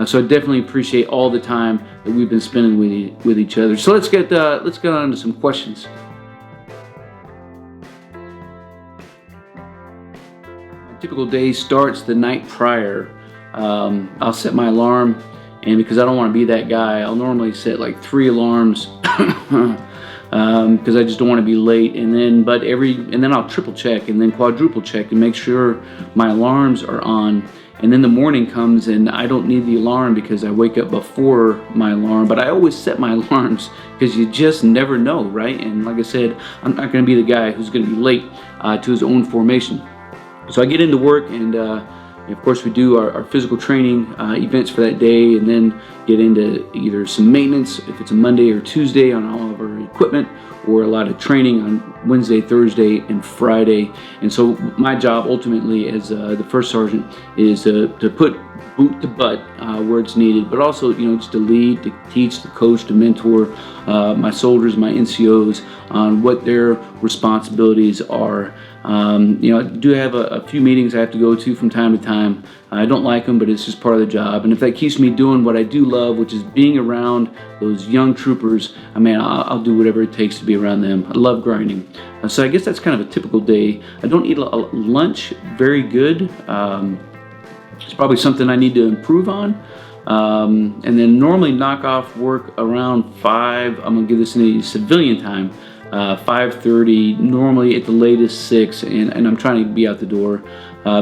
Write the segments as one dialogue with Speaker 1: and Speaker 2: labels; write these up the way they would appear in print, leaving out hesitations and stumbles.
Speaker 1: So I definitely appreciate all the time that we've been spending with each other. So let's get on to some questions. My typical day starts the night prior. I'll set my alarm, and because I don't want to be that guy, I'll normally set like 3 alarms because I just don't want to be late. And then I'll triple check and then quadruple check and make sure my alarms are on. And then the morning comes and I don't need the alarm because I wake up before my alarm. But I always set my alarms because you just never know, right? And like I said, I'm not going to be the guy who's going to be late to his own formation. So I get into work, and of course we do our physical training events for that day, and then get into either some maintenance if it's a Monday or Tuesday on all of our equipment, or a lot of training on Wednesday, Thursday, and Friday. And so my job ultimately as the first sergeant is to put boot to butt where it's needed, but also just to lead, to teach, to coach, to mentor my soldiers, my NCOs on what their responsibilities are. I do have a few meetings I have to go to from time to time. I don't like them, but it's just part of the job. And if that keeps me doing what I do love, which is being around those young troopers, I'll do whatever it takes to be around them. I love grinding. So I guess that's kind of a typical day. I don't eat lunch very good. It's probably something I need to improve on. And then normally knock off work around 5. I'm going to give this in civilian time. 5:30, normally at the latest 6, and I'm trying to be out the door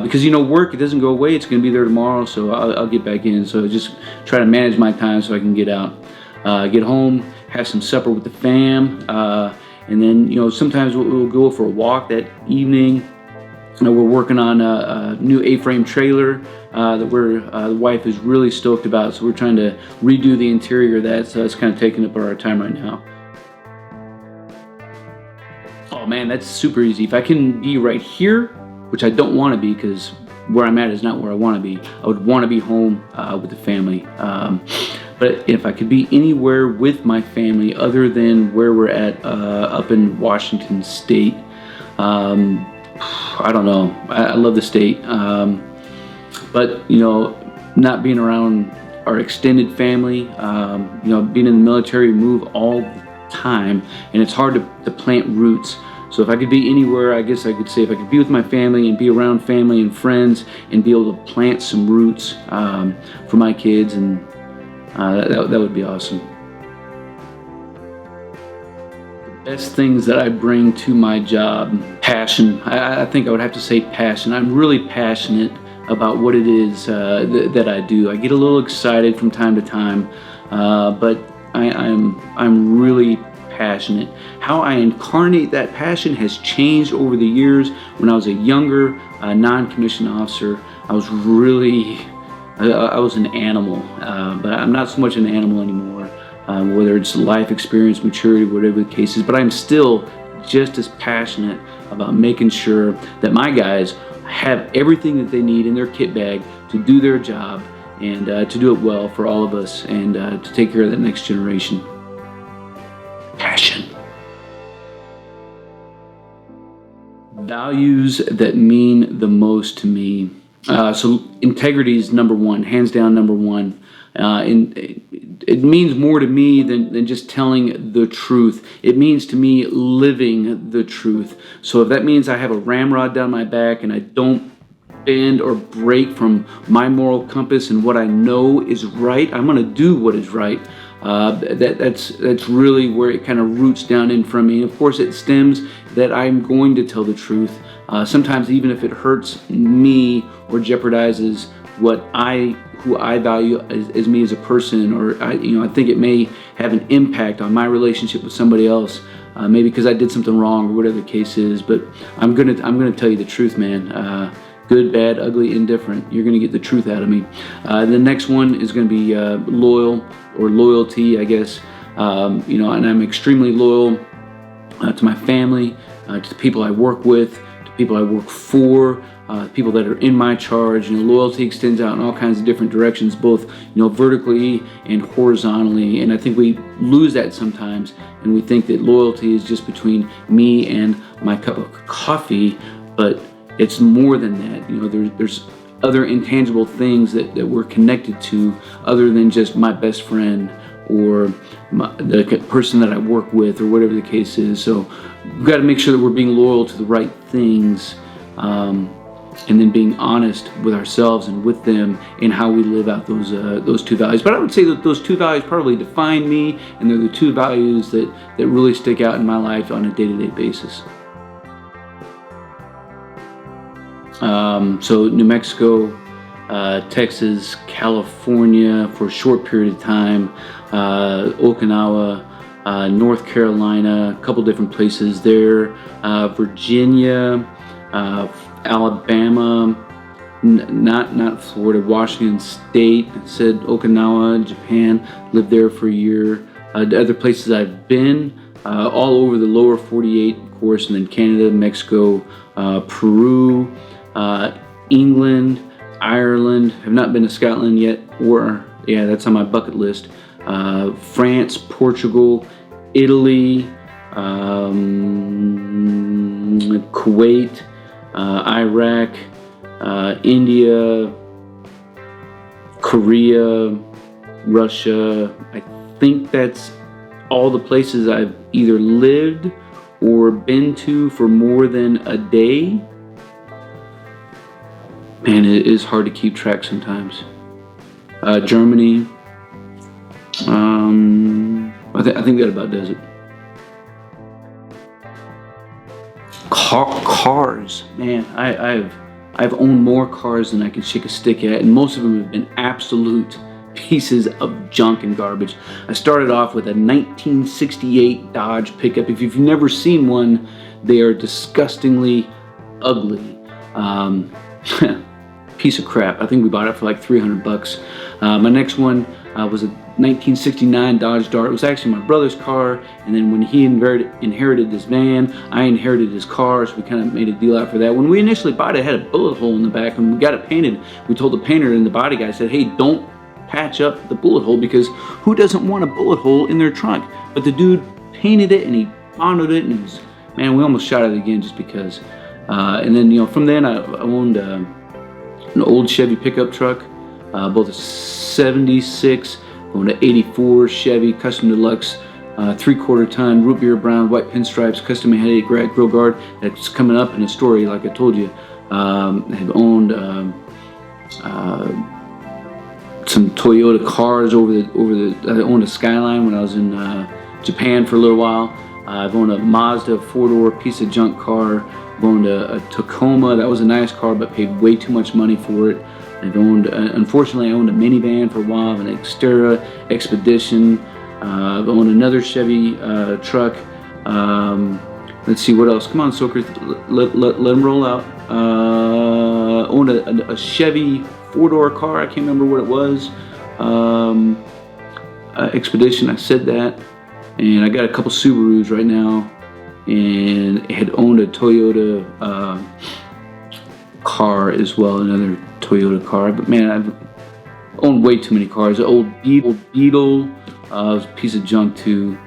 Speaker 1: because work, it doesn't go away. It's going to be there tomorrow, so I'll get back in. So just try to manage my time so I can get out, get home, have some supper with the fam, and then sometimes we'll go for a walk that evening. We're working on a new A-frame trailer that the wife is really stoked about, so we're trying to redo the interior of that. So that's kind of taking up our time right now. Oh man, that's super easy. If I can be right here, which I don't want to be because where I'm at is not where I want to be. I would want to be home with the family. But if I could be anywhere with my family other than where we're at up in Washington State, I don't know. I love the state. But, not being around our extended family, being in the military, we move all the time, and it's hard to plant roots. So if I could be anywhere, I guess I could say if I could be with my family and be around family and friends and be able to plant some roots for my kids, and that would be awesome. The best things that I bring to my job: passion. I think I would have to say passion. I'm really passionate about what it is that I do. I get a little excited from time to time, but I'm really passionate. How I incarnate that passion has changed over the years. When I was a younger non-commissioned officer, I was an animal, but I'm not so much an animal anymore, whether it's life experience, maturity, whatever the case is. But I'm still just as passionate about making sure that my guys have everything that they need in their kit bag to do their job, and to do it well for all of us, and to take care of the next generation. Passion. Values that mean the most to me. So integrity is number one, hands down number one. And it means more to me than just telling the truth. It means to me living the truth. So if that means I have a ramrod down my back and I don't bend or break from my moral compass and what I know is right, I'm going to do what is right. That's really where it kind of roots down in from me. And of course, it stems that I'm going to tell the truth. Sometimes even if it hurts me or jeopardizes who I value as me as a person, or I think it may have an impact on my relationship with somebody else. Maybe because I did something wrong or whatever the case is. But I'm gonna tell you the truth, man. Good, bad, ugly, indifferent. You're gonna get the truth out of me. The next one is gonna be loyal, or loyalty, I guess. And I'm extremely loyal to my family, to the people I work with, to people I work for, people that are in my charge. Loyalty extends out in all kinds of different directions, both vertically and horizontally. And I think we lose that sometimes, and we think that loyalty is just between me and my cup of coffee, but it's more than that. There's other intangible things that we're connected to other than just my best friend or the person that I work with or whatever the case is. So we've got to make sure that we're being loyal to the right things, and then being honest with ourselves and with them in how we live out those two values. But I would say that those two values probably define me, and they're the two values that really stick out in my life on a day-to-day basis. So New Mexico, Texas, California for a short period of time, Okinawa, North Carolina, a couple different places there, Virginia, Alabama, not Florida, Washington State. I said Okinawa, Japan, lived there for a year. Other places I've been, all over the lower 48, of course, and then Canada, Mexico, Peru, England, Ireland. Have not been to Scotland yet, or yeah, that's on my bucket list. France, Portugal, Italy, Kuwait, Iraq, India, Korea, Russia. I think that's all the places I've either lived or been to for more than a day. Man, it is hard to keep track sometimes. Germany. I think that about does it. Cars, man, I've owned more cars than I can shake a stick at, and most of them have been absolute pieces of junk and garbage. I started off with a 1968 Dodge pickup. If you've never seen one, they are disgustingly ugly. Piece of crap. I think we bought it for like $300. My next one was a 1969 Dodge Dart. It was actually my brother's car, and then when he inherited this van, I inherited his car, so we kind of made a deal out for that. When we initially bought it, it had a bullet hole in the back, and we got it painted. We told the painter and the body guy, said, hey, don't patch up the bullet hole, because who doesn't want a bullet hole in their trunk? But the dude painted it, and he bonded it, and it was, man, we almost shot it again just because. And then, from then I owned an old Chevy pickup truck, both a 76, owned an 84 Chevy Custom Deluxe, 3/4 ton, root beer brown, white pinstripes, custom headed grill guard. That's coming up in a story, like I told you. Have owned some Toyota cars I owned a Skyline when I was in Japan for a little while. I've owned a Mazda 4-door piece of junk car. I've owned a Tacoma. That was a nice car, but paid way too much money for it. I've owned, unfortunately, I owned a minivan for a while, an Xterra Expedition. I've owned another Chevy truck. Let's see, what else? Come on, Stoker, let them roll out. Owned a Chevy 4-door car. I can't remember what it was. Expedition, I said that. And I got a couple Subarus right now. And had owned a Toyota car as well, another Toyota car. But man, I've owned way too many cars. An old Beetle, was a piece of junk too.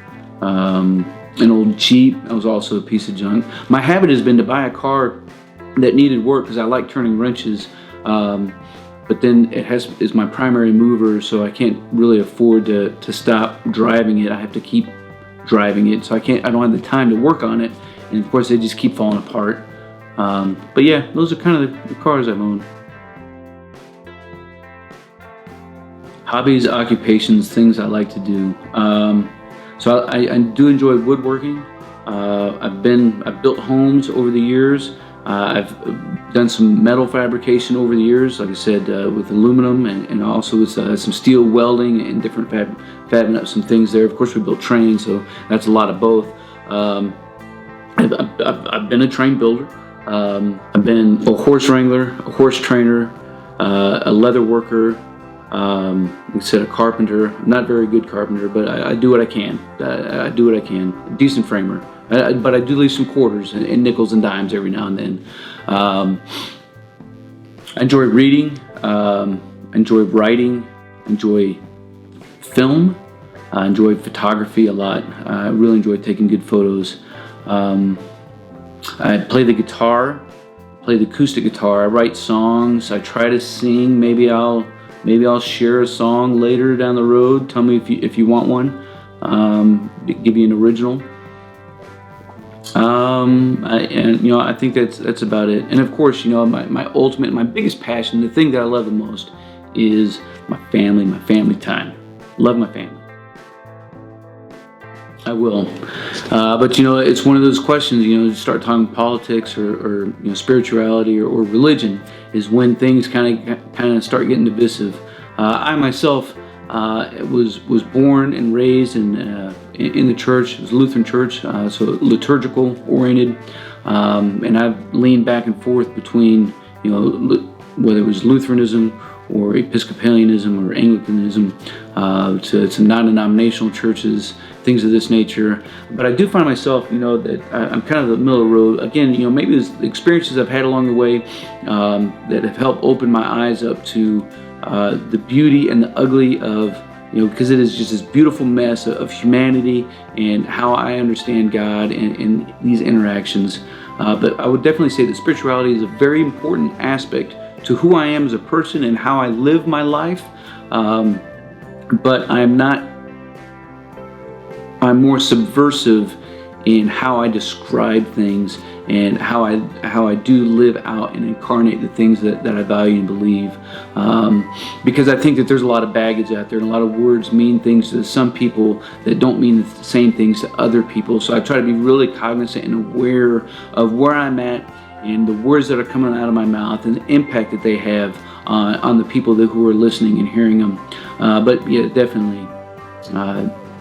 Speaker 1: An old Jeep, that was also a piece of junk. My habit has been to buy a car that needed work because I like turning wrenches. But then it is my primary mover, so I can't really afford to stop driving it. I have to keep driving it, so I don't have the time to work on it, and of course they just keep falling apart. But yeah, those are kind of the cars I've owned. Hobbies, occupations, things I like to do. So I do enjoy woodworking. I've built homes over the years. I've done some metal fabrication over the years, like I said, with aluminum and also with some steel welding and different fabbing up some things there. Of course, we built trains, so that's a lot of both. I've been a train builder. I've been a horse wrangler, a horse trainer, a leather worker, like I said, a carpenter. I'm not a very good carpenter, but I do what I can. I do what I can. Decent framer. But I do leave some quarters and nickels and dimes every now and then. I enjoy reading, enjoy writing, enjoy film, enjoy photography a lot. I really enjoy taking good photos. I play the guitar. play the acoustic guitar. I write songs. I try to sing. Maybe I'll share a song later down the road. Tell me if you want one. Give you an original. I think that's about it. And of course, my biggest passion, the thing that I love the most, is my family time. Love my family. I will. But it's one of those questions, you start talking politics or spirituality or religion, is when things kind of start getting divisive. I myself was born and raised in the church. It was a Lutheran church, so liturgical oriented, and I've leaned back and forth between whether it was Lutheranism or Episcopalianism or Anglicanism, to non-denominational churches, things of this nature. But I do find myself, that I'm kind of the middle of the road. Again, maybe there's experiences I've had along the way that have helped open my eyes up to the beauty and the ugly of, because it is just this beautiful mess of humanity and how I understand God and these interactions. But I would definitely say that spirituality is a very important aspect to who I am as a person and how I live my life. But I'm more subversive in how I describe things and how I do live out and incarnate the things that I value and believe. Because I think that there's a lot of baggage out there, and a lot of words mean things to some people that don't mean the same things to other people. So I try to be really cognizant and aware of where I'm at and the words that are coming out of my mouth and the impact that they have on the people who are listening and hearing them. But yeah, definitely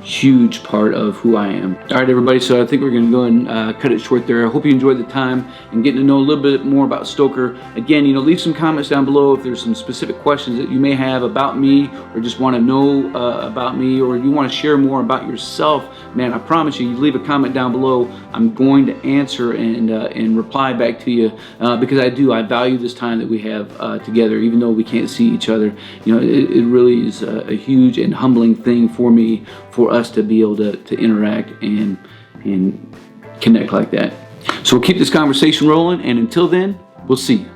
Speaker 1: huge part of who I am. All right, everybody, so I think we're going to go and cut it short there. I hope you enjoyed the time and getting to know a little bit more about Stoker. Again, leave some comments down below if there's some specific questions that you may have about me, or just want to know about me, or you want to share more about yourself. Man, I promise you leave a comment down below, I'm going to answer and reply back to you, because I value this time that we have together, even though we can't see each other. It really is a huge and humbling thing for me, for us to be able to interact and connect like that. So we'll keep this conversation rolling, and until then, we'll see you.